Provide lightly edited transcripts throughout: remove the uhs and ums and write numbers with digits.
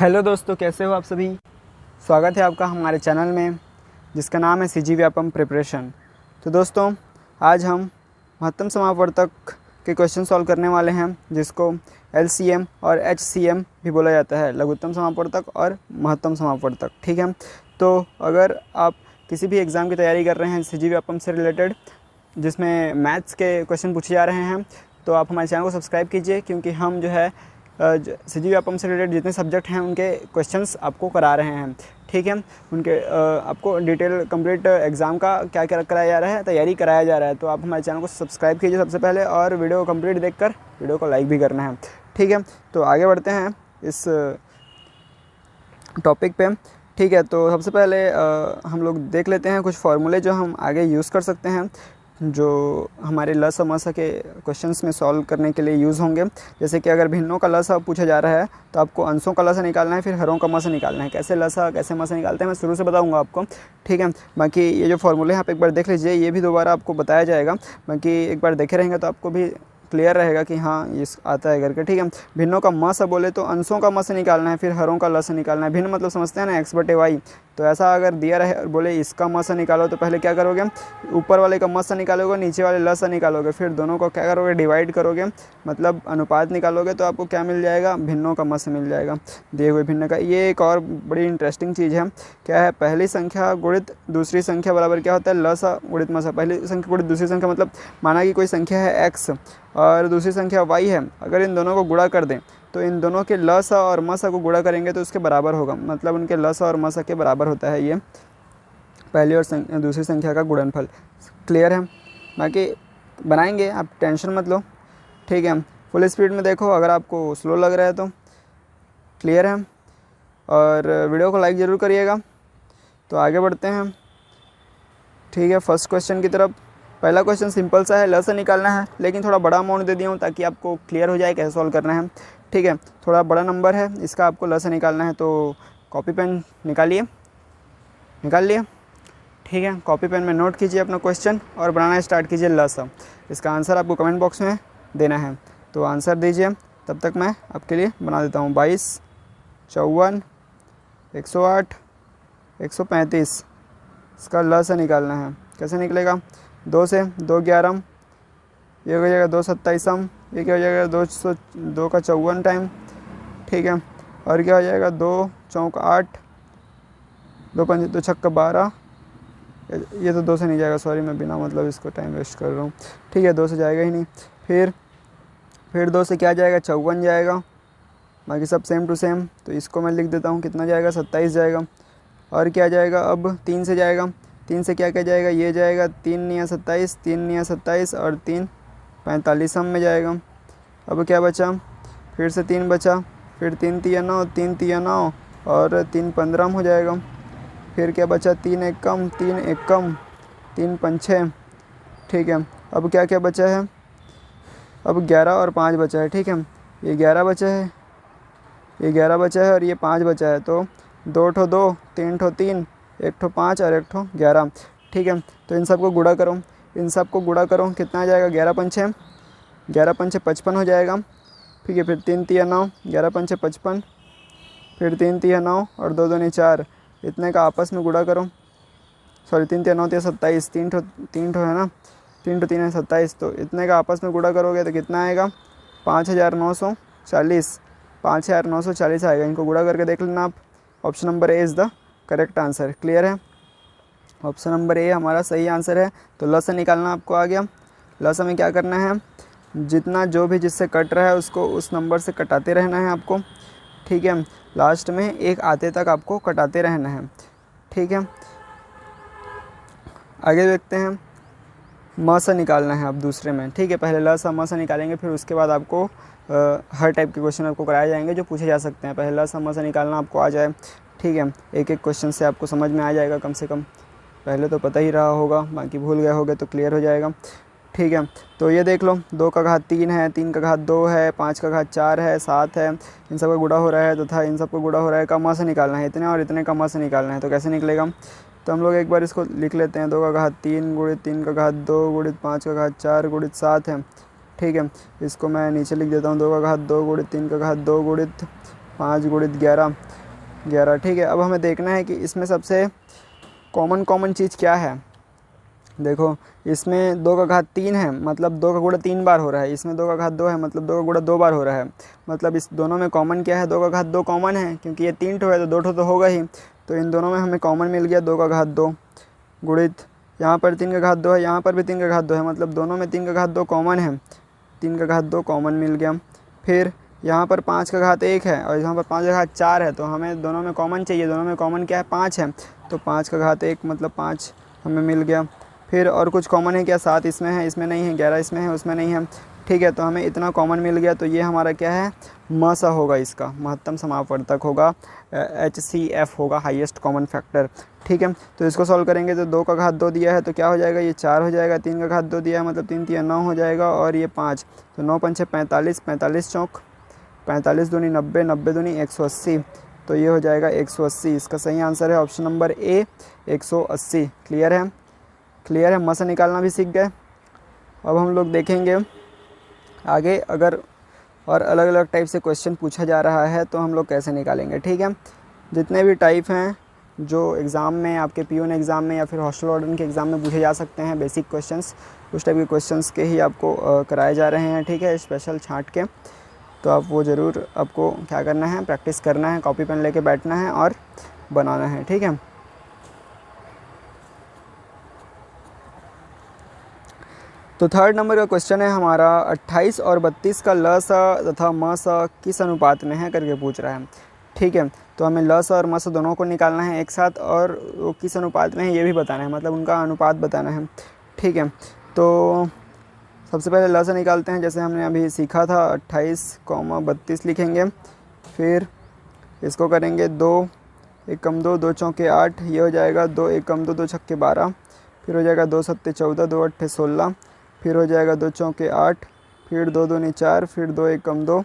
Hello दोस्तों, कैसे हो आप सभी। स्वागत है आपका हमारे चैनल में जिसका नाम है सीजी व्यापम प्रिपरेशन। तो दोस्तों, आज हम महत्तम समापवर्तक के क्वेश्चन सॉल्व करने वाले हैं, जिसको एलसीएम और एचसीएम भी बोला जाता है, लघुत्तम समापवर्तक और महत्तम समापवर्तक। ठीक है, तो अगर आप किसी भी एग्ज़ाम की तैयारी कर रहे हैं सीजी व्यापम से रिलेटेड, जिसमें मैथ्स के क्वेश्चन पूछे जा रहे हैं, तो आप हमारे चैनल को सब्सक्राइब कीजिए, क्योंकि हम जो है सीजी व्यापम से रिलेटेड जितने सब्जेक्ट हैं उनके क्वेश्चंस आपको करा रहे हैं। ठीक है, उनके आपको डिटेल कंप्लीट एग्ज़ाम का क्या क्या कराया जा रहा है, तैयारी कराया जा रहा है। तो आप हमारे चैनल को सब्सक्राइब कीजिए सबसे पहले, और वीडियो को कंप्लीट देखकर वीडियो को लाइक भी करना है। ठीक है, तो आगे बढ़ते हैं इस टॉपिक पे। ठीक है, तो सबसे पहले हम लोग देख लेते हैं कुछ फार्मूले जो हम आगे यूज़ कर सकते हैं, जो हमारे लसा मसा के क्वेश्चंस में सॉल्व करने के लिए यूज़ होंगे। जैसे कि अगर भिन्नों का लसा पूछा जा रहा है तो आपको अंशों का लसा निकालना है, फिर हरों का मसा निकालना है। कैसे लसा कैसे मसा निकालते हैं मैं शुरू से बताऊंगा आपको। ठीक है, बाकी ये जो फार्मूले हैं आप एक बार देख लीजिए, ये भी दोबारा आपको बताया जाएगा। बाकी एक बार देखे रहेंगे तो आपको भी क्लियर रहेगा कि हाँ ये आता है करके। ठीक है, भिन्नों का म से बोले तो अंशों का म से निकालना है, फिर हरों का ल से निकालना है। भिन्न मतलब समझते हैं ना, x/y। तो ऐसा अगर दिया रहे और बोले इसका म से निकालो, तो पहले क्या करोगे, ऊपर वाले का म से निकालोगे, नीचे वाले ल से निकालोगे, फिर दोनों को क्या करोगे, डिवाइड करोगे, मतलब अनुपात निकालोगे, तो आपको क्या मिल जाएगा, भिन्नों का म से मिल जाएगा दिए हुए भिन्न का। ये एक और बड़ी इंटरेस्टिंग चीज़ है, क्या है, पहली संख्या गुणित दूसरी संख्या बराबर क्या होता है, ल सा गुणित म सा। पहली संख्या गुणित दूसरी संख्या मतलब माना कि कोई संख्या है x और दूसरी संख्या y है, अगर इन दोनों को गुणा कर दें तो इन दोनों के ल सा और म सा को गुणा करेंगे तो उसके बराबर होगा, मतलब उनके ल सा और म सा के बराबर होता है ये पहली और दूसरी संख्या का गुणनफल। क्लियर है, बाकी बनाएंगे, आप टेंशन मत लो। ठीक है, फुल स्पीड में देखो, अगर आपको स्लो लग रहा है तो। क्लियर है, और वीडियो को लाइक ज़रूर करिएगा। तो आगे बढ़ते हैं। ठीक है, फर्स्ट क्वेश्चन की तरफ। पहला क्वेश्चन सिंपल सा है, ल से निकालना है, लेकिन थोड़ा बड़ा अमाउंट दे दिया हूँ ताकि आपको क्लियर हो जाए कैसे सॉल्व करना है। ठीक है, थोड़ा बड़ा नंबर है, इसका आपको ल से निकालना है, तो कॉपी पेन निकाल लिए। ठीक है, कॉपी पेन में नोट कीजिए अपना क्वेश्चन और बनाना स्टार्ट कीजिए ल सा। इसका आंसर आपको कमेंट बॉक्स में देना है, तो आंसर दीजिए, तब तक मैं आपके लिए बना देता हूँ। 22, 54, 108, 135, इसका ल से निकालना है। कैसे निकलेगा, 2 से 2 11, ये हो जाएगा 2 27, ये क्या हो जाएगा 2 का 54 टाइम। ठीक है, और क्या हो जाएगा 2 चौक 8, 2 पंच 2 छक्का 12, ये तो 2 से नहीं जाएगा, सॉरी मैं बिना मतलब इसको टाइम वेस्ट कर रहा हूँ। ठीक है, 2 से जाएगा ही नहीं। फिर 2 से क्या जाएगा, 54 जाएगा, बाकी सब सेम टू सेम, तो इसको मैं लिख देता हूँ, कितना जाएगा, 27 जाएगा। और क्या जाएगा, अब 3 से जाएगा, 3 से क्या क्या जाएगा, ये जाएगा 3 या 27, 3 या 27 और 3 45 में जाएगा। अब क्या बचा, फिर से 3 बचा, फिर 3 तिया 9, 3 तिया 9 और 3 15 हो जाएगा। फिर क्या बचा, 3 एक कम, 3 एक कम, 3 5 6। ठीक है, अब क्या क्या बचा है, अब 11 और 5 बचा है। ठीक है, ये 11 बचा है, ये 11 बचा है और ये 5 बचा है, तो 2 ठो 2, 3 ठो 3, 1 ठो 5 और 1 ठो 11। ठीक है, तो इन सब को गुणा करो, कितना आ जाएगा, 11 पंचे 55 हो जाएगा। ठीक है, फिर 3 तिया 9, 11 पंचे 55, फिर 3 तिया 9 और 2 दूनी 4, इतने का आपस में गुणा करो। सॉरी, 3 तिया 9 तिया 27, 3 ठो है ना, 3 ठो 3 है 27, तो इतने का आपस में गुणा करोगे तो कितना आएगा, 5940, 5940 आएगा। इनको गुणा करके देख लेना आप। Option number A is the correct answer. Clear है, ऑप्शन नंबर ए हमारा सही आंसर है। तो ल से निकालना आपको आ गया। ल से में क्या करना है, जितना जो भी जिससे कट रहा है उसको उस नंबर से कटाते रहना है आपको। ठीक है, लास्ट में एक आते तक आपको कटाते रहना है। ठीक है, आगे देखते हैं। म से निकालना है अब दूसरे में। ठीक है, पहले ल सा म से निकालेंगे, फिर उसके बाद आपको हर टाइप के क्वेश्चन आपको कराए जाएंगे जो पूछे जा सकते हैं। पहले ल सा म से निकालना आपको आ जाए। ठीक है, एक एक क्वेश्चन से आपको समझ में आ जाएगा, कम से कम पहले तो पता ही रहा होगा, बाकी भूल गए होगे तो क्लियर हो जाएगा। ठीक है, तो ये देख लो, 2 का घात 3 है, 3 का घात 2 है, 5 का घात 4 है, 7 है, इन सब का गुणा हो रहा है तथा इन सब को गुणा हो रहा है। का म से निकालना है, इतने और इतने का म से निकालना है, तो कैसे निकलेगा, तो हम लोग एक बार इसको लिख लेते हैं। 2 का घात 3 गुणित 3 का घात 2 गुणित 5 का घात 4 गुणित 7 है। ठीक है, इसको मैं नीचे लिख देता हूँ। 2 का घात 2 गुणित 3 का घात 2 गुणित 5 गुणित 11, 11। ठीक है, अब हमें देखना है कि इसमें सबसे कॉमन चीज़ क्या है। देखो इसमें 2 का घात 3 है, मतलब 2 का गुणा 3 बार हो रहा है। इसमें 2 का घात 2 है, मतलब 2 का गुणा 2 बार हो रहा है। मतलब इस दोनों में कॉमन क्या है, 2 का घात 2 कॉमन है, क्योंकि ये 3 ठो है तो 2 ठो तो होगा ही। तो इन दोनों में हमें कॉमन मिल गया 2 का घात 2 गुणित यहाँ पर 3 का घात 2 है, यहाँ पर भी 3 का घात 2 है, मतलब दोनों में 3 का घात 2 कॉमन है। 3 का घात 2 कॉमन मिल गया। फिर यहाँ पर 5 का घात 1 है और यहाँ पर 5 का घात 4 है, तो हमें दोनों में कॉमन चाहिए। दोनों में कॉमन क्या है, 5 है, तो 5 का घात 1 मतलब 5 हमें मिल गया। फिर और कुछ कॉमन है क्या, 7 इसमें है, इसमें नहीं है, 11 इसमें है, उसमें नहीं है। ठीक है, तो हमें इतना कॉमन मिल गया, तो ये हमारा क्या है, म सा होगा, इसका महत्तम समापवर्तक होगा, HCF होगा, हाईएस्ट कॉमन फैक्टर। ठीक है, तो इसको सॉल्व करेंगे तो 2 का घात 2 दिया है तो क्या हो जाएगा, ये 4 हो जाएगा। 3 का घात 2 दिया है, मतलब 3 3 9 हो जाएगा, और ये 5, तो 9 5 45, 45 चौक 45 दूनी 90, 90 दूनी 180, तो ये हो जाएगा 180। इसका सही आंसर है ऑप्शन नंबर ए, 180। क्लियर है, क्लियर है, मसा निकालना भी सीख गए। अब हम लोग देखेंगे आगे, अगर और अलग अलग टाइप से क्वेश्चन पूछा जा रहा है तो हम लोग कैसे निकालेंगे। ठीक है, जितने भी टाइप हैं जो एग्ज़ाम में, आपके पीयून एग्ज़ाम में या फिर हॉस्टल वार्डन के एग्ज़ाम में पूछे जा सकते हैं, बेसिक क्वेश्चंस, उस टाइप के क्वेश्चंस के ही आपको कराए जा रहे हैं। ठीक है, स्पेशल छांट के, तो आप वो ज़रूर, आपको क्या करना है, प्रैक्टिस करना है, कॉपी पेन लेके बैठना है और बनाना है। ठीक है, तो थर्ड नंबर का क्वेश्चन है हमारा, 28 और 32 का ल सा तथा म सा किस अनुपात में है करके पूछ रहा है। ठीक है, तो हमें ल सा और म सा दोनों को निकालना है एक साथ, और वो किस अनुपात में है ये भी बताना है, मतलब उनका अनुपात बताना है। ठीक है, तो सबसे पहले ल सा निकालते हैं, जैसे हमने अभी सीखा था, 28, 32 लिखेंगे। फिर इसको करेंगे 2 1 कम 2, 2 चौके 8, ये हो जाएगा 2 1 कम 2, 2 छक्के 12, फिर हो जाएगा 2 सत्ते 14, 2 अट्ठे 16, फिर हो जाएगा 2 चौके 8, फिर 2 दूनी 4, फिर 2 1 कम 2।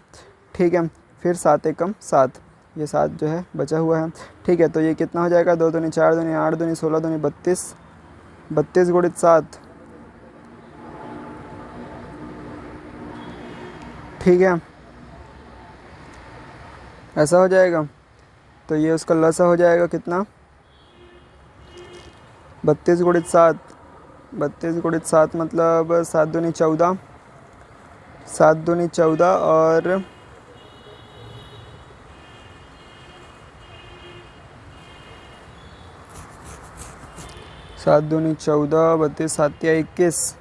ठीक है, फिर 7 1 कम 7, ये 7 जो है बचा हुआ है। ठीक है, तो ये कितना हो जाएगा, 2 दूनी 4 दूनी 8 दूनी 16 दूनी 32, 32 गुणित 7। ठीक है, ऐसा हो जाएगा, तो ये उसका लसा हो जाएगा कितना, 32 गुणित 7, 32 गुणित 7 मतलब 7 दूनी 14, 7 दूनी 14 और 7 दूनी 14, 32 7 या 21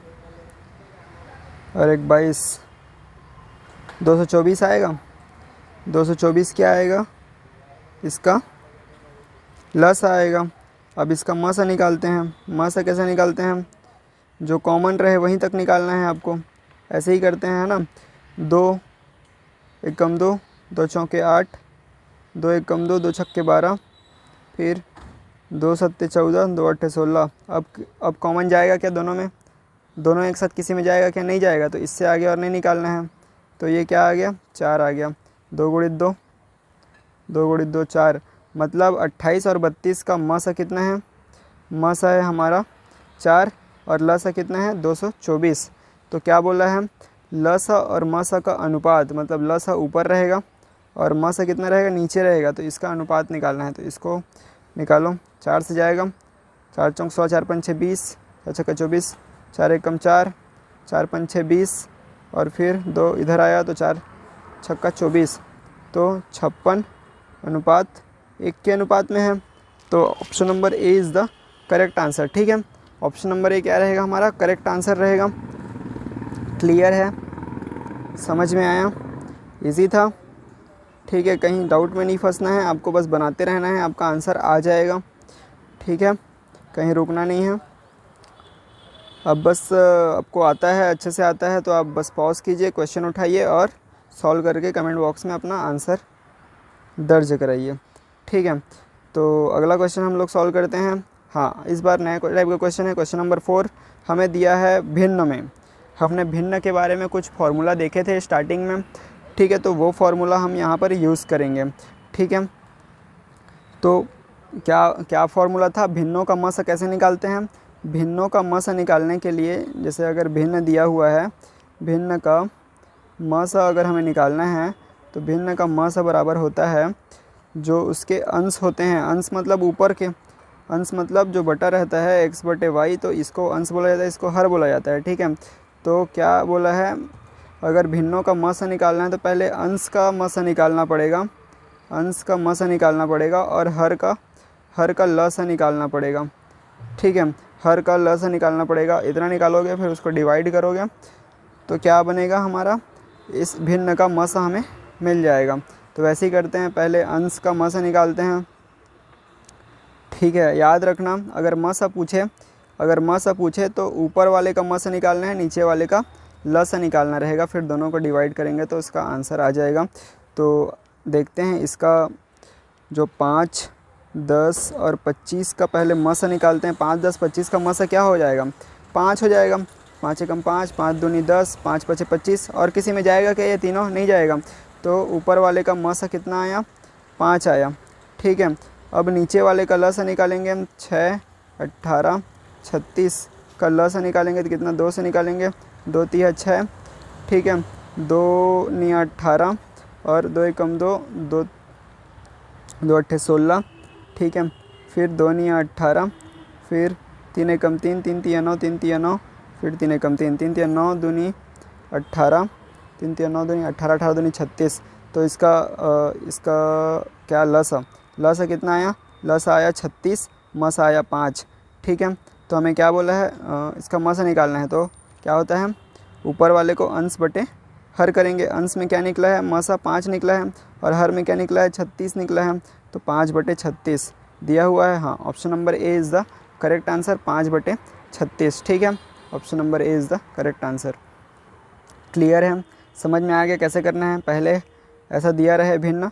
और 1 22, 224 आएगा। 224 क्या आएगा, इसका लस आएगा। अब इसका म सा निकालते हैं। म सा कैसे निकालते हैं, जो कॉमन रहे वहीं तक निकालना है आपको, ऐसे ही करते हैं, है ना। 2 1 कम 2, 2 चौके 8, 2 1 कम 2, 2 छक्के 12, फिर 2 सत्ते 14, 2 अट्ठे 16। अब कॉमन जाएगा क्या दोनों में, दोनों एक साथ किसी में जाएगा क्या, नहीं जाएगा, तो इससे आगे और नहीं निकालना है। तो ये क्या आ गया, 4 आ गया। 2 गुणित 2, 2 गुणित 2 4, मतलब 28 और 32 का म सा कितना है, म सा है हमारा 4 और ल सा कितना है 224। तो क्या बोला है, ल सा और म सा का अनुपात, मतलब ल सा ऊपर रहेगा और म सा कितना रहेगा, नीचे रहेगा, तो इसका अनुपात निकालना है। तो इसको निकालो, 4 से जाएगा, 4 चौक 100, 4 5 6 20, 4 छक्का 24, 4 1 कम 4, 4 5 6 20, और फिर 2 इधर आया तो 4 छक्का 24, तो 56 अनुपात 1 के अनुपात में है। तो option number A is the correct answer. ठीक है, ऑप्शन नंबर ए क्या रहेगा, हमारा करेक्ट आंसर रहेगा। क्लियर है, समझ में आया, इजी था। ठीक है, कहीं डाउट में नहीं फंसना है, आपको बस बनाते रहना है, आपका आंसर आ जाएगा। ठीक है, कहीं रुकना नहीं है। अब बस आपको आता है, अच्छे से आता है, तो आप बस पॉज कीजिए, क्वेश्चन उठाइए और सॉल्व करके कमेंट बॉक्स में अपना आंसर दर्ज कराइए। ठीक है, तो अगला क्वेश्चन हम लोग सॉल्व करते हैं। हाँ, इस बार नया टाइप का क्वेश्चन है, क्वेश्चन नंबर 4 हमें दिया है भिन्न में। हमने भिन्न के बारे में कुछ फार्मूला देखे थे स्टार्टिंग में। ठीक है, तो वो फार्मूला हम यहाँ पर यूज़ करेंगे। ठीक है, तो क्या क्या फार्मूला था, भिन्नों का म सा कैसे निकालते हैं। भिन्नों का म सा निकालने के लिए, जैसे अगर भिन्न दिया हुआ है, भिन्न का म सा अगर हमें निकालना है, तो भिन्न का म सा बराबर होता है जो उसके अंश होते हैं, अंश मतलब ऊपर के, अंश मतलब जो बटा रहता है x बटे वाई, तो इसको अंश बोला जाता है, इसको हर बोला जाता है। ठीक है, तो क्या बोला है, अगर भिन्नों का म से निकालना है तो पहले अंश का म से निकालना पड़ेगा, अंश का म से निकालना पड़ेगा, और हर का ल से निकालना पड़ेगा। ठीक है, हर का ल से निकालना पड़ेगा, इतना निकालोगे फिर उसको डिवाइड करोगे तो क्या बनेगा हमारा, इस भिन्न का म से हमें मिल जाएगा। तो वैसे ही करते हैं, पहले अंश का म से निकालते हैं। ठीक है, याद रखना अगर म से पूछे तो ऊपर वाले का म से निकालना है, नीचे वाले का ल से निकालना रहेगा, फिर दोनों को डिवाइड करेंगे तो इसका आंसर आ जाएगा। तो देखते हैं इसका जो 5, 10 और 25 का पहले म से निकालते हैं। 5, 10, 25 का म से क्या हो जाएगा, 5 हो जाएगा। 5 एकम 5, 5 दूनी 10, 5 पचे 25। और किसी में जाएगा क्या, ये तीनों नहीं जाएगा, तो ऊपर वाले का म से कितना आया, 5 आया। ठीक है, अब नीचे वाले का ल से निकालेंगे हम, 6, 18, 36 का ल से निकालेंगे तो कितना, 2 से निकालेंगे, 2 तिया 6। ठीक है, 2 निया 18 और 2 एकम 2, 2 अट्ठे 16। ठीक है, फिर 2 निया 18, फिर 3 एकम 3, 3 तिया 9, 3 तिया 9, फिर 3 एकम 3, 3 तिया 9 दूनी 18, 3 तिया 9 दूनी 18, 18 दूनी 36। तो इसका क्या लसा कितना आया, लसा आया 36, मसा आया 5। ठीक है, तो हमें क्या बोला है, इसका मसा निकालना है, तो क्या होता है, ऊपर वाले को अंश बटे हर करेंगे। अंश में क्या निकला है, मसा 5 निकला है, और हर में क्या निकला है, 36 निकला है, तो 5 बटे 36 दिया हुआ है। हाँ, option number A is the correct answer, 5 बटे 36। ठीक है, option number A is the correct answer. Clear है, समझ में आ गया कैसे करना है। पहले ऐसा दिया रहे भिन्न,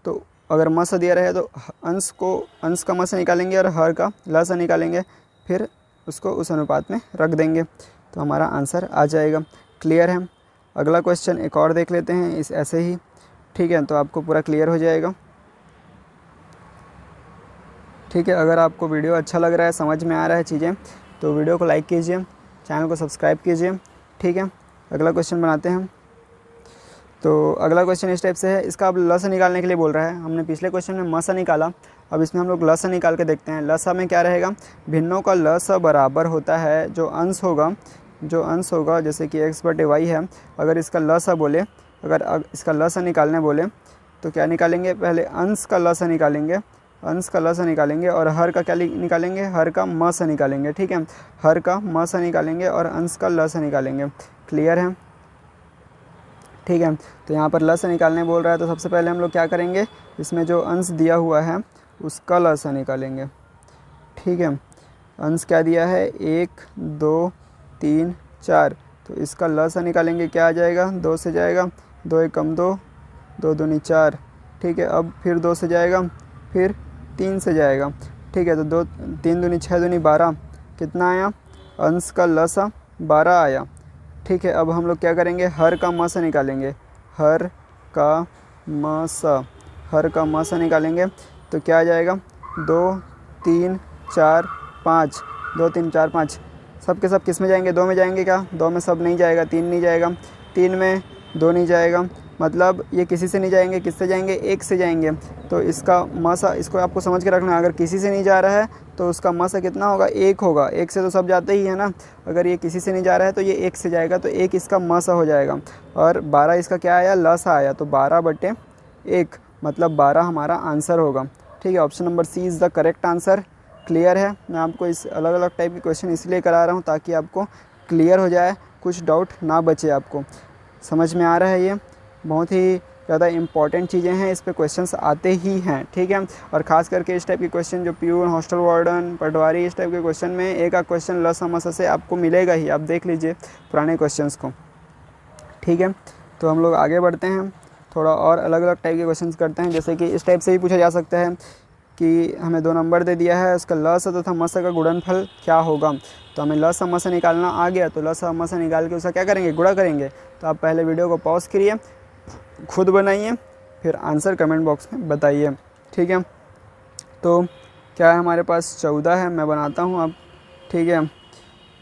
तो अगर म से दिया रहे तो अंश का म से निकालेंगे और हर का ल से निकालेंगे, फिर उसको उस अनुपात में रख देंगे तो हमारा आंसर आ जाएगा। क्लियर है, अगला क्वेश्चन एक और देख लेते हैं इस ऐसे ही। ठीक है, तो आपको पूरा क्लियर हो जाएगा। ठीक है, अगर आपको वीडियो अच्छा लग रहा है, समझ में आ रहा है चीज़ें, तो वीडियो को लाइक कीजिए, चैनल को सब्सक्राइब कीजिए। ठीक है, अगला क्वेश्चन बनाते हैं। तो अगला क्वेश्चन इस टाइप से है, इसका अब ल से निकालने के लिए बोल रहा है। हमने पिछले क्वेश्चन में म से निकाला, अब इसमें हम लोग ल से निकाल के देखते हैं। ल सा में क्या रहेगा, भिन्नों का ल सा बराबर होता है, जो अंश होगा जैसे कि x बटे वाई है, अगर इसका ल सा बोले, अगर इसका ल सा निकालने बोले तो क्या निकालेंगे, पहले अंश का ल सा निकालेंगे, अंश का ल से निकालेंगे, और हर का क्या निकालेंगे, हर का म से निकालेंगे। ठीक है, हर का म से निकालेंगे और अंश का ल से निकालेंगे। क्लियर है, ठीक है, तो यहाँ पर ल से निकालने बोल रहा है, तो सबसे पहले हम लोग क्या करेंगे, इसमें जो अंश दिया हुआ है उसका ल से निकालेंगे। ठीक है, अंश क्या दिया है, 1, 2, 3, 4, तो इसका ल से निकालेंगे, क्या आ जाएगा, 2 से जाएगा, 2 एकम 2, 2 दूनी 4। ठीक है, अब फिर 2 से जाएगा, फिर 3 से जाएगा। ठीक है, तो 2 3 दूनी 6 दूनी 12, कितना आया, अंश का ल सा 12 आया। ठीक है, अब हम लोग क्या करेंगे, हर का म से निकालेंगे, हर का म से निकालेंगे, तो क्या आ जाएगा, 2, 3, 4, 5, 2, 3, 4, 5, सब के सब किस में जाएंगे, 2 में जाएंगे क्या, 2 में सब नहीं जाएगा, 3 नहीं जाएगा, 3 में 2 नहीं जाएगा, मतलब ये किसी से नहीं जाएंगे, किससे जाएंगे, 1 से जाएंगे। तो इसका मसा, इसको आपको समझ के रखना है, अगर किसी से नहीं जा रहा है तो उसका मसा कितना होगा, 1 होगा, 1 से तो सब जाते ही है ना। अगर ये किसी से नहीं जा रहा है तो ये 1 से जाएगा, तो 1 इसका मसा हो जाएगा, और 12 इसका क्या आया, लसा आया, तो 12 बटे 1 मतलब 12 हमारा आंसर होगा। ठीक है, option number C is the correct answer. Clear है, मैं आपको इस अलग अलग टाइप के क्वेश्चन इसलिए करा रहा हूँ ताकि आपको क्लियर हो जाए, कुछ डाउट ना बचे आपको। समझ में आ रहा है, ये बहुत ही ज़्यादा इंपॉर्टेंट चीज़ें हैं, इस पे क्वेश्चंस आते ही हैं। ठीक है, और ख़ास करके इस टाइप के क्वेश्चन जो प्यूर, हॉस्टल वार्डन, पटवारी, इस टाइप के क्वेश्चन में एक आध क्वेश्चन ल समस्या से आपको मिलेगा ही, आप देख लीजिए पुराने क्वेश्चंस को। ठीक है, तो हम लोग आगे बढ़ते हैं, थोड़ा और अलग अलग टाइप के क्वेश्चन करते हैं। जैसे कि इस टाइप से भी पूछा जा सकता है कि हमें 2 नंबर दे दिया है, उसका ल सा तथा म सा का गुणनफल क्या होगा। तो हमें ल सा म सा निकालना आ गया, तो ल सा म सा निकाल के उसका क्या करेंगे, गुणा करेंगे। तो आप पहले वीडियो को पॉज करिए, खुद बनाइए, फिर आंसर कमेंट बॉक्स में बताइए। ठीक है, तो क्या है हमारे पास, 14 है, मैं बनाता हूँ अब। ठीक है,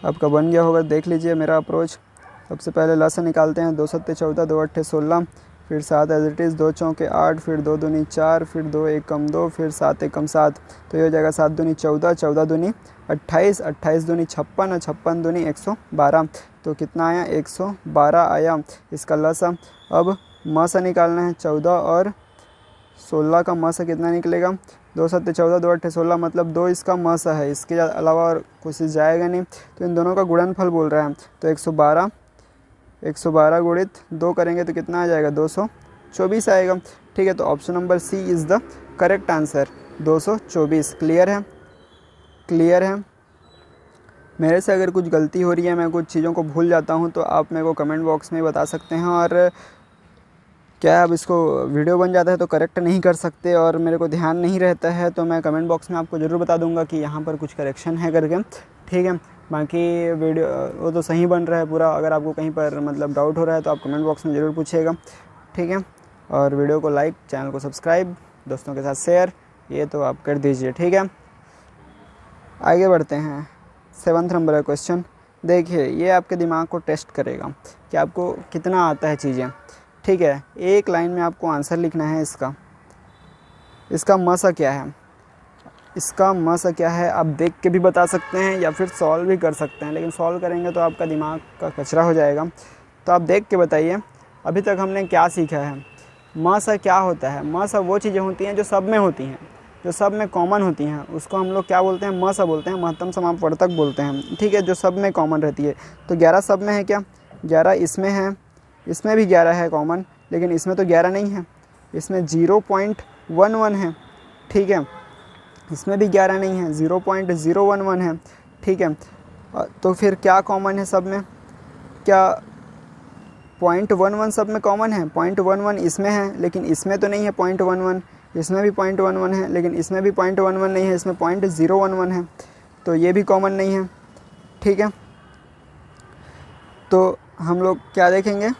आपका बन गया होगा, देख लीजिए मेरा अप्रोच। सबसे पहले ल से निकालते हैं, 2 सत्ते 14, 2 अट्ठे 16, फिर 7 एज इट इज़, 2 चौके 8, फिर 2 दूनी 4, फिर 2 एकम 2, फिर 7 एकम 7, तो ये हो जाएगा 7 दूनी 14, 14 दूनी 28, 28 दूनी 56 और 56 दूनी 112, तो कितना आया 112 आया इसका लसा। अब मसा निकालना है, 14 और 16 का मसा कितना निकलेगा, 2 7 14, 2 8 16, मतलब 2 इसका मसा है, इसके अलावा और कुछ जाएगा नहीं, तो इन दोनों का गुणनफल बोल रहा है, तो 112 गुणित 2 करेंगे तो कितना आ जाएगा 224 आएगा। ठीक है, तो option number C is the correct answer, 224। Clear है? क्लियर है? मेरे से अगर कुछ गलती हो रही है, मैं कुछ चीज़ों को भूल जाता हूँ, तो आप मेरे को कमेंट बॉक्स में बता सकते हैं। और क्या अब इसको वीडियो बन जाता है तो करेक्ट नहीं कर सकते और मेरे को ध्यान नहीं रहता है, तो मैं कमेंट बॉक्स में आपको ज़रूर बता दूंगा कि यहाँ पर कुछ करेक्शन है करके। ठीक है, बाकी वीडियो वो तो सही बन रहा है पूरा। अगर आपको कहीं पर मतलब डाउट हो रहा है तो आप कमेंट बॉक्स में ज़रूर पूछिएगा। ठीक है, और वीडियो को लाइक, चैनल को सब्सक्राइब, दोस्तों के साथ शेयर, ये तो आप कर दीजिए। ठीक है, आगे बढ़ते हैं। 7th नंबर का क्वेश्चन देखिए, ये आपके दिमाग को टेस्ट करेगा कि आपको कितना आता है चीज़ें। ठीक है, एक लाइन में आपको आंसर लिखना है इसका मसा क्या है। इसका मसा क्या है आप देख के भी बता सकते हैं या फिर सॉल्व भी कर सकते हैं, लेकिन सॉल्व करेंगे तो आपका दिमाग का कचरा हो जाएगा। तो आप देख के बताइए अभी तक हमने क्या सीखा है। मसा क्या होता है? मसा वो चीज़ें होती हैं जो सब में होती हैं, जो सब में कॉमन होती हैं, उसको हम लोग क्या बोलते हैं? मसा बोलते हैं, महत्तम समापवर्तक बोलते हैं। ठीक है, जो सब में कॉमन रहती है। तो 11 सब में है क्या? 11 इसमें है, इसमें भी 11 है कॉमन, लेकिन इसमें तो 11 नहीं है, इसमें 0.11 है। ठीक है, इसमें भी 11 नहीं है, 0.011 है। ठीक है, तो फिर क्या कॉमन है सब में? क्या 0.11 सब में कॉमन है? 0.11 इसमें है, लेकिन इसमें तो नहीं है 0.11, इसमें भी 0.11 है, लेकिन इसमें भी 0.11 नहीं है, इसमें 0.011 है, तो ये भी कॉमन नहीं है। ठीक है, तो हम लोग क्या देखेंगे,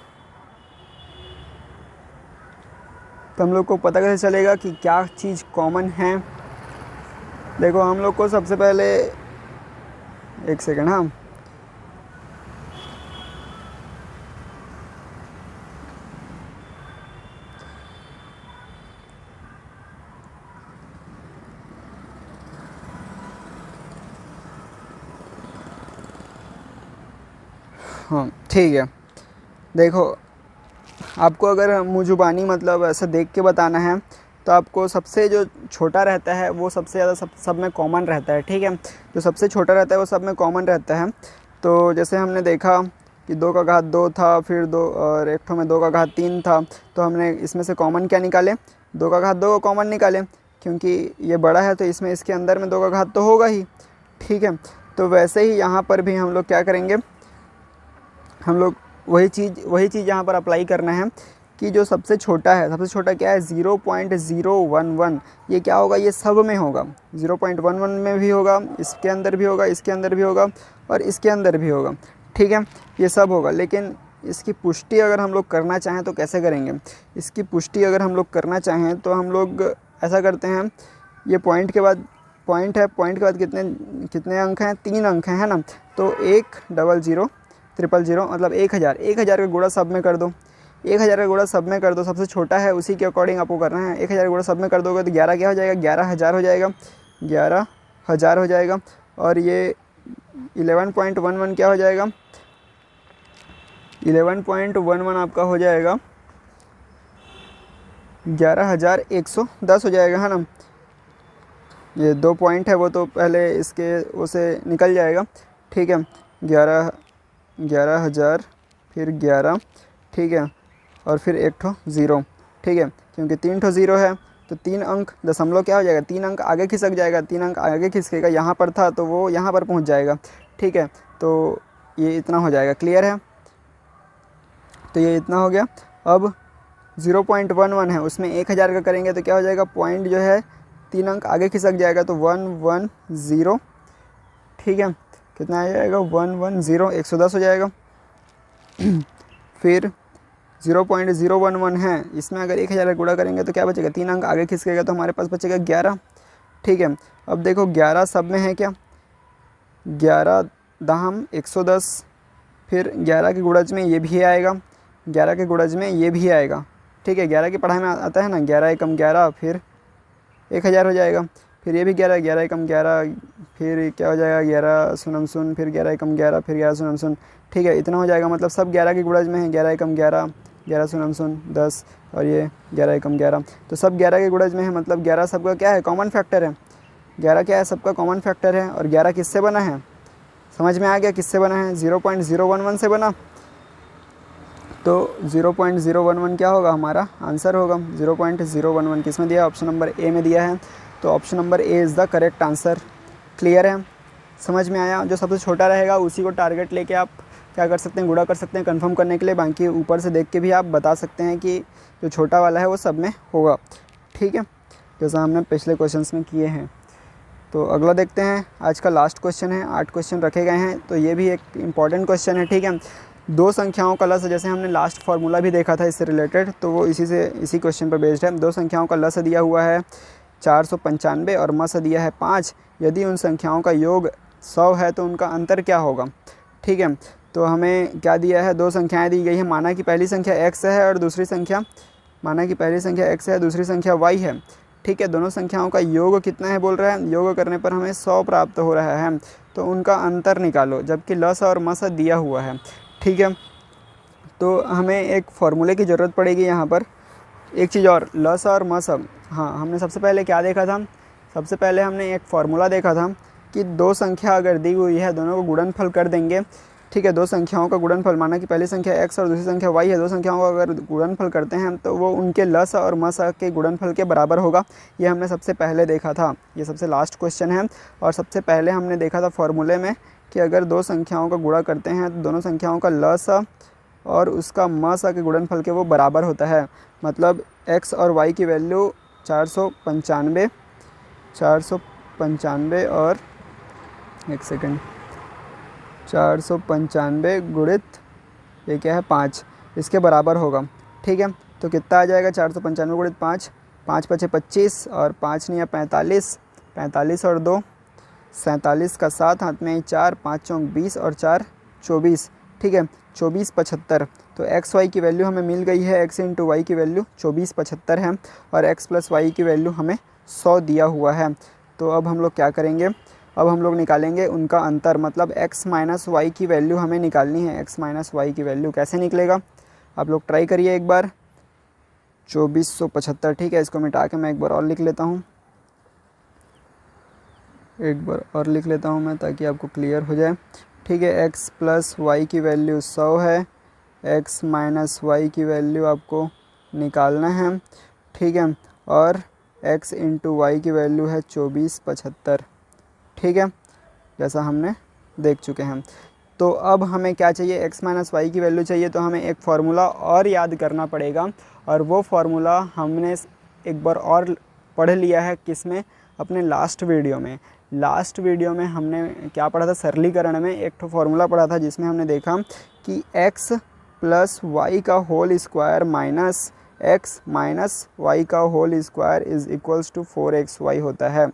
तो हम लोग को पता कैसे चलेगा कि क्या चीज़ कॉमन है। देखो, हम लोग को सबसे पहले एक सेकंड, हाँ ठीक है। देखो, आपको अगर मुजुबानी मतलब ऐसा देख के बताना है तो आपको सबसे जो छोटा रहता है वो सबसे ज़्यादा सब में कॉमन रहता है। ठीक है, जो सबसे छोटा रहता है वो सब में कॉमन रहता है। तो जैसे हमने देखा कि 2 का घात 2 था, फिर 2 और एक ठो में 2 का घात 3 था, तो हमने इसमें से कॉमन क्या निकाले? 2 का घात 2 को कॉमन निकाले, क्योंकि ये बड़ा है तो इसमें इसके अंदर में 2 का घात तो होगा ही। ठीक है, तो वैसे ही यहाँ पर भी हम लोग क्या करेंगे, हम लोग वही चीज़ यहाँ पर अप्लाई करना है कि जो सबसे छोटा है, सबसे छोटा क्या है? 0.011। ये क्या होगा? ये सब में होगा, 0.11 में भी होगा, इसके अंदर भी होगा, इसके अंदर भी होगा और इसके अंदर भी होगा। ठीक है, ये सब होगा। लेकिन इसकी पुष्टि अगर हम लोग करना चाहें तो कैसे करेंगे? इसकी पुष्टि अगर हम लोग करना चाहें तो हम लोग ऐसा करते हैं, ये पॉइंट के बाद पॉइंट है, पॉइंट के बाद कितने अंक हैं? 3 अंक हैं, है ना। तो 1 0 0 0 0 मतलब 1000, 1000 का गुणा सब में कर दो, 1000 का गुणा सब में कर दो। सबसे छोटा है उसी के अकॉर्डिंग आपको करना है। 1000 गुणा सब में कर दोगे तो 11 क्या हो जाएगा? 11,000 हो जाएगा, 11,000 हो जाएगा। और ये 11.11 क्या हो जाएगा? 11.11 आपका हो जाएगा 11,110 हो जाएगा, है ना। ये 2 पॉइंट है वो तो पहले इसके उसे निकल जाएगा। ठीक है, 11,000 फिर 11, ठीक है, और फिर एक ठो 0। ठीक है, क्योंकि 3 ठो 0 है तो 3 अंक दशमलव क्या हो जाएगा? 3 अंक आगे खिसक जाएगा, 3 अंक आगे खिसकेगा, यहाँ पर था तो वो यहाँ पर पहुँच जाएगा। ठीक है, तो ये इतना हो जाएगा। क्लियर है? तो ये इतना हो गया। अब 0.11 है, उसमें 1000 का करेंगे तो क्या हो जाएगा? पॉइंट जो है 3 अंक आगे खिसक जाएगा तो 110। ठीक है, कितना आ जाएगा? 110, 110 हो जाएगा। फिर 0.011 है, इसमें अगर 1000 का गुणा करेंगे तो क्या बचेगा? 3 अंक आगे खिसकेगा तो हमारे पास बचेगा 11। ठीक है, अब देखो 11 सब में है क्या? 11 दहम 110, फिर 11 के गुणज में ये भी आएगा, 11 के गुणज में ये भी आएगा। ठीक है, 11 की पढ़ाई में आता है ना, 11 एकम 11 फिर 1000 हो जाएगा। फिर ये भी 11, 11 एकम 11 फिर क्या हो जाएगा 11 शून्य शून्य, फिर 11 एकम 11 फिर 11 शून्य शून्य। ठीक है, इतना हो जाएगा। मतलब सब 11 के गुणज में है, 11 एकम 11, 11 शून्य शून्य 10 और ये 11 एकम 11, तो सब 11 के गुणज में है। मतलब 11 सबका क्या है, कॉमन फैक्टर है। 11 क्या है, सबका कॉमन फैक्टर है। और 11 किससे बना है, समझ में आ गया किससे बना है, 0.011 से बना। तो 0.011 क्या होगा, हमारा आंसर होगा 0.011। किस में दिया है, ऑप्शन नंबर ए में दिया है। तो option number A is the correct answer. Clear है, समझ में आया। जो सबसे छोटा रहेगा उसी को टारगेट लेके आप क्या कर सकते हैं, गुणा कर सकते हैं कंफर्म करने के लिए। बाकी ऊपर से देख के भी आप बता सकते हैं कि जो छोटा वाला है वो सब में होगा। ठीक है, जैसा हमने पिछले क्वेश्चंस में किए हैं। तो अगला देखते हैं, आज का लास्ट क्वेश्चन है। 8 क्वेश्चन रखे गए हैं, तो ये भी एक इम्पॉर्टेंट क्वेश्चन है। ठीक है, दो संख्याओं का लस, जैसे हमने लास्ट फार्मूला भी देखा था इससे रिलेटेड, तो वो इसी क्वेश्चन पर बेस्ड है। दो संख्याओं का लस दिया हुआ है 495 और मस दिया है 5। यदि उन संख्याओं का योग 100 है तो उनका अंतर क्या होगा। ठीक है, तो हमें क्या दिया है, दो संख्याएं दी गई है। माना कि पहली संख्या x है और दूसरी संख्या, माना कि पहली संख्या x है, दूसरी संख्या y है। ठीक है, दोनों संख्याओं का योग कितना है बोल रहा है, योग करने पर हमें 100 प्राप्त हो रहा है। तो उनका अंतर निकालो, जबकि लस और मस दिया हुआ है। ठीक है, तो हमें एक फॉर्मूले की ज़रूरत पड़ेगी यहाँ पर। एक चीज़ और, लस और मस, हाँ हमने सबसे पहले क्या देखा था, सबसे पहले हमने एक फार्मूला देखा था कि दो संख्या अगर दी हुई है, दोनों को गुणनफल कर देंगे। ठीक है, दो संख्याओं का गुणनफल, माना कि पहली संख्या x और दूसरी संख्या y है, दो संख्याओं का अगर गुणनफल करते हैं तो वो उनके लस और मस के गुणनफल के बराबर होगा। ये हमने सबसे पहले देखा था, ये सबसे लास्ट क्वेश्चन है। और सबसे पहले हमने देखा था फॉर्मूले में कि अगर दो संख्याओं का गुणा करते हैं तो दोनों संख्याओं का लस और उसका मस के गुणनफल के वो बराबर होता है। मतलब x और y की वैल्यू 495 और एक सेकेंड 495 गुणित ये क्या है 5, इसके बराबर होगा। ठीक है, तो कितना आ जाएगा 495 गुणित 5, 5 पचे 25 और 5 नहीं है 45, 45 और 2 47 का 7, हाथ में 4, 5 चौक 20 और 4 24। ठीक है, 24 75। तो एक्स वाई की वैल्यू हमें मिल गई है, x इंटू वाई की वैल्यू 24 75 है और x प्लस वाई की वैल्यू हमें 100 दिया हुआ है। तो अब हम लोग क्या करेंगे, अब हम लोग निकालेंगे उनका अंतर। मतलब x माइनस वाई की वैल्यू हमें निकालनी है। x माइनस वाई की वैल्यू कैसे निकलेगा, आप लोग ट्राई करिए एक बार। 2475। ठीक है, इसको मिटा के मैं एक बार और लिख लेता हूँ, मैं ताकि आपको क्लियर हो जाए। ठीक है, x प्लस वाई की वैल्यू 100 है, x माइनस वाई की वैल्यू आपको निकालना है। ठीक है, और x इंटू वाई की वैल्यू है 2475। ठीक है, जैसा हमने देख चुके हैं। तो अब हमें क्या चाहिए, x माइनस वाई की वैल्यू चाहिए। तो हमें एक फार्मूला और याद करना पड़ेगा, और वो फार्मूला हमने एक बार और पढ़ लिया है, किसमें, अपने लास्ट वीडियो में। लास्ट वीडियो में हमने क्या पढ़ा था, सरलीकरण में एक तो फार्मूला पढ़ा था जिसमें हमने देखा कि x प्लस वाई का whole square minus x minus Y का whole square is equals to 4xy होता है।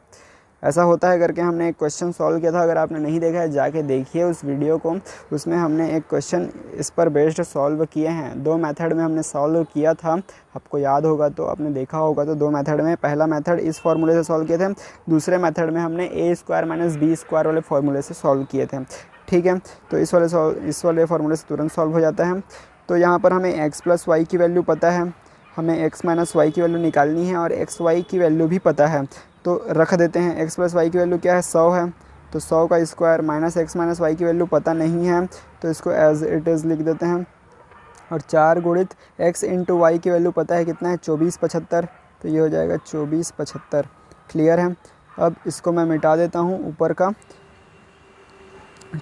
ऐसा होता है करके हमने एक क्वेश्चन सॉल्व किया था। अगर आपने नहीं देखा है जाके देखिए उस वीडियो को, उसमें हमने एक क्वेश्चन इस पर बेस्ड सॉल्व किए हैं। दो मेथड में हमने सॉल्व किया था, आपको याद होगा तो आपने देखा होगा। तो दो मेथड में, पहला मेथड इस फार्मूले से सॉल्व किए थे, दूसरे मेथड में हमने a square minus B square वाले फार्मूले से सॉल्व किए थे। ठीक है, तो इस वाले फार्मूले से तुरंत सॉल्व हो जाता है। तो यहाँ पर हमें x प्लस वाई की वैल्यू पता है, हमें x माइनस वाई की वैल्यू निकालनी है, और एक्स वाई की वैल्यू भी पता है। तो रख देते हैं, x प्लस वाई की वैल्यू क्या है, 100 है। तो 100 का square minus x minus Y की वैल्यू पता नहीं है, तो इसको एज इट इज़ लिख देते हैं। और 4 गुणित x इंटू वाई की वैल्यू पता है कितना है, 2475। तो ये हो जाएगा 2475। क्लियर है। अब इसको मैं मिटा देता हूँ ऊपर का।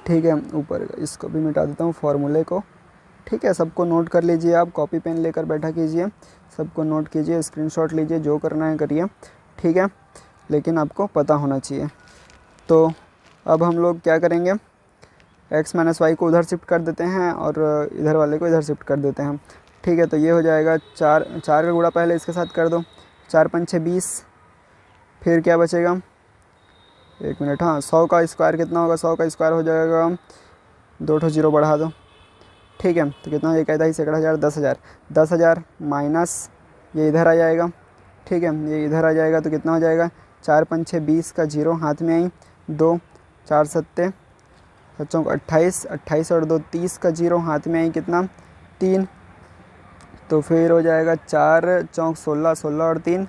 ठीक है, ऊपर इसको भी मिटा देता हूँ फार्मूले को। ठीक है, सबको नोट कर लीजिए, आप कॉपी पेन लेकर बैठा कीजिए, सबको नोट कीजिए, स्क्रीनशॉट लीजिए, जो करना है करिए। ठीक है, लेकिन आपको पता होना चाहिए। तो अब हम लोग क्या करेंगे, x माइनस वाई को उधर शिफ्ट कर देते हैं और इधर वाले को इधर शिफ्ट कर देते हैं। ठीक है, तो ये हो जाएगा 4 का गुणा पहले इसके साथ कर दो, 4 पंचे 20, फिर क्या बचेगा, एक मिनट, हाँ 100 का स्क्वायर कितना होगा, 100 का स्क्वायर हो जाएगा, 2 0 बढ़ा दो। ठीक है, तो कितना हो जाएगा, 1 सैकड़ा 1000, 10,000 माइनस ये इधर आ जाएगा, ठीक है, ये इधर आ जाएगा तो कितना हो जाएगा 4 5 6 20 का 0 हाथ में आई, 2 4 7 बच्चों को 28, 28 और 2 30 का 0 हाथ में आई कितना 3, तो फिर हो जाएगा 4 चौक 16, 16 और 3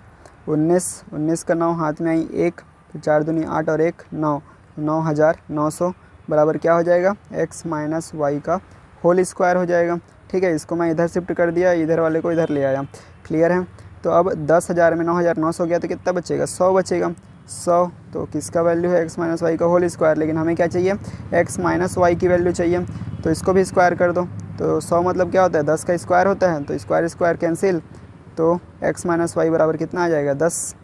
19, 19 का 9 हाथ में आई 1, 4 दूनी 8 और 1 9, 9,900 बराबर क्या हो जाएगा x माइनस वाई का होल स्क्वायर हो जाएगा। ठीक है, इसको मैं इधर शिफ्ट कर दिया, इधर वाले को इधर ले आया। क्लियर है। तो अब 10,000 में 9,900 गया तो कितना बचेगा 100 बचेगा। 100 तो किसका वैल्यू है x माइनस वाई का होल स्क्वायर, लेकिन हमें क्या चाहिए x माइनस वाई की वैल्यू चाहिए, तो इसको भी स्क्वायर कर दो। तो 100 मतलब क्या होता है 10 का स्क्वायर होता है, तो स्क्वायर स्क्वायर कैंसिल, तो x माइनस वाई बराबर कितना आ जाएगा 10।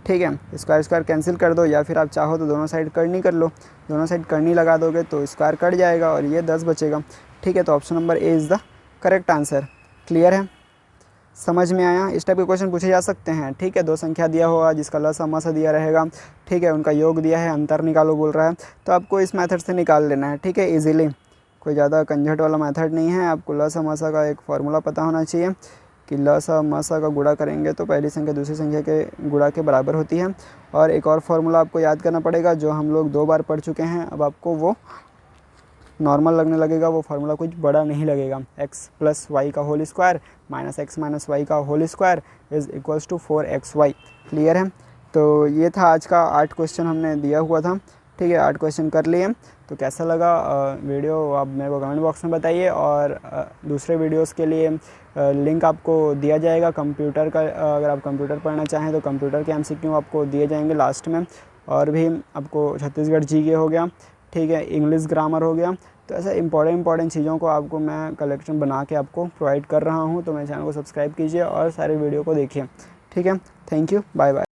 ठीक है, स्क्वायर स्क्वायर कैंसिल कर दो, या फिर आप चाहो तो दोनों साइड करनी कर लो, दोनों साइड करनी लगा दोगे तो स्क्वायर कट जाएगा और ये 10 बचेगा। ठीक है, तो option number A is the correct answer. Clear है, समझ में आया। इस टाइप के क्वेश्चन पूछे जा सकते हैं। ठीक है, दो संख्या दिया होगा जिसका लसा मसा दिया रहेगा, ठीक है, उनका योग दिया है, अंतर निकालो बोल रहा है, तो आपको इस मेथड से निकाल लेना है। ठीक है, इजीली, कोई ज़्यादा कंझट वाला मेथड नहीं है। आपको लसा मसा का एक फार्मूला पता होना चाहिए कि लसा मसा का गुणा करेंगे तो पहली संख्या दूसरी संख्या के गुणा के बराबर होती है। और एक और फार्मूला आपको याद करना पड़ेगा जो हम लोग 2 बार पढ़ चुके हैं, अब आपको वो नॉर्मल लगने लगेगा, वो फार्मूला कुछ बड़ा नहीं लगेगा। x प्लस वाई का whole square minus X minus Y का whole square is equals to 4xy। Clear है। तो ये था आज का 8 क्वेश्चन हमने दिया हुआ था। ठीक है, 8 क्वेश्चन कर लिए। तो कैसा लगा वीडियो आप मेरे को कमेंट बॉक्स में बताइए, और दूसरे वीडियोस के लिए लिंक आपको दिया जाएगा कंप्यूटर का। अगर आप कंप्यूटर पढ़ना चाहें तो कंप्यूटर के MCQ आपको दिए जाएंगे लास्ट में, और भी आपको छत्तीसगढ़ GK हो गया, ठीक है, इंग्लिश ग्रामर हो गया। तो ऐसा इंपॉर्टेंट चीज़ों को आपको मैं कलेक्शन बना के आपको प्रोवाइड कर रहा हूँ। तो मेरे चैनल को सब्सक्राइब कीजिए और सारे वीडियो को देखिए। ठीक है, थैंक यू, बाय बाय।